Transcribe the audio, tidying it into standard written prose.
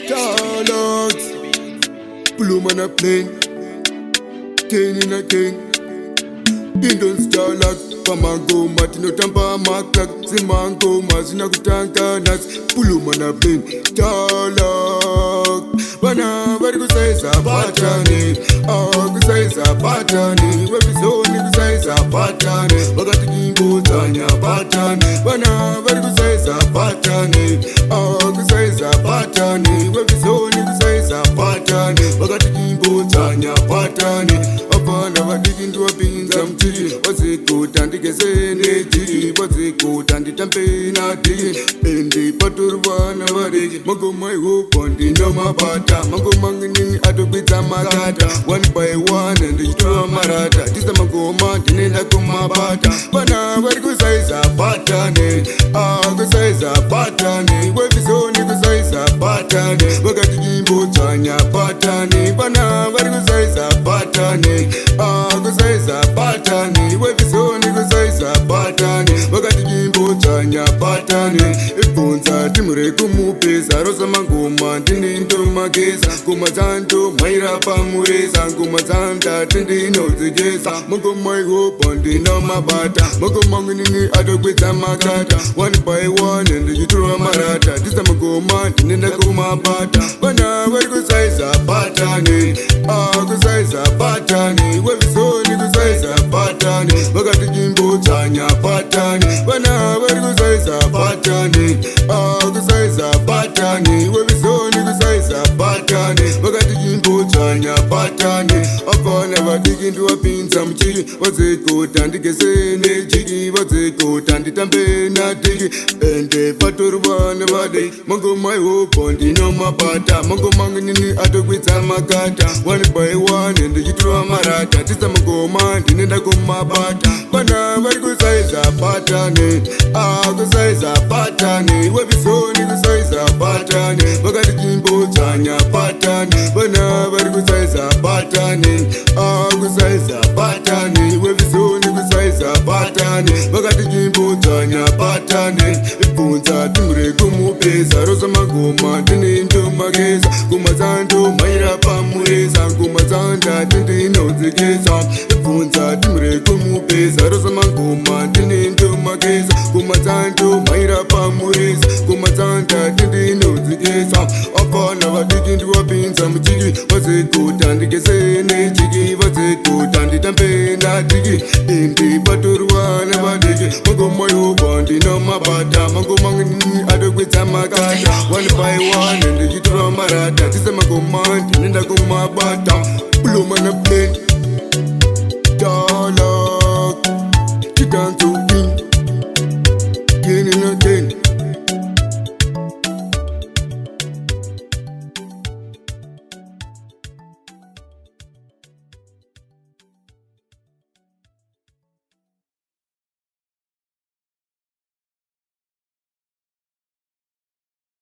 Jah Lax, blue man a plane, king in a king. Indons Jah Lax, pamango matino tampa makrak, simango mazina kutanga nas, blue man a plane, Jah Lax. Bana Varikusaiza patani, Kusaiza patani, webizoni kusaiza patani, wakati kimbo tanya patani. Bana Varikusaiza patani, Kusaiza patani, webizoni kusaiza patani, wakati kimbo tanya patani. Apana vadikindu wapinza mchiri, wazikuta ndikesene chiri, wazikuta nditampena tiri, endi paturwana variki, magoma ihupo ndino mabata, magoma ngini atupita makata, one by one and ichua marata, tisa magoma tinenda kumabata. Bana Varikusaiza patani, Kusaiza patani, webizoni kusaiza patani, wakati kimbo tanya patani. Bana Varikusaiza patani, Kusaiza patani, webizoni kusaiza patani, wakati kimbo tanya patani. Ipunza timure kumupeza, rosa mangoma ndinindo mageza, kumazanto maira pamureza, kumazanta tindino zigeza, magoma ihopo ndino mabata, magoma nginini adokwita makata, one by one and yitura marata, tisa magoma ndinenda kumabata. Bana Varikusaiza patani, Kusaiza patani, webizoni kusaiza patani, wakati kimbo tanya patani. Bana Varikusaiza patani, Kusaiza patani, webizoni kusaiza patani, wakati kimbo tanya patani. Apana vadikindu wapinza mchiri, wazikuta ndikesene chiki, wazikuta nditambena tiki, ende paturwana vade, magoma ihopo ndino mabata, magoma nginini atokwitsa makata, one by one and yitura marata, tisa magoma ndinenda kumabata. Bana Varikusaiza patani, Kusaiza patani, webizoni kusaiza patani, wakati kimbo tanya patani. Bana Varikusaiza patani, Kusaiza patani, webizoni kusaiza patani, wakati kimbo tanya patani. Ipunza timure kumupeza, rosa magoma ndinindo mageza, kumazanto maira pamureza, kumazanda tindino zigeza. Ipunza timure kumupeza, rosa magoma ndinindo mageza, kumazanto maira pamureza, kumazanda tindino zigeza. Apana vadikindu wapinza mchiki, wazikuta ndikesene chiki, wazikuta nditampena tiki, indi paturwana vadiki, magoma ihopo ndino mabata, magoma ngini adokwitsa makata, one by one and yitura marata, tisa magoma ndinenda kumabata, blue man a plane.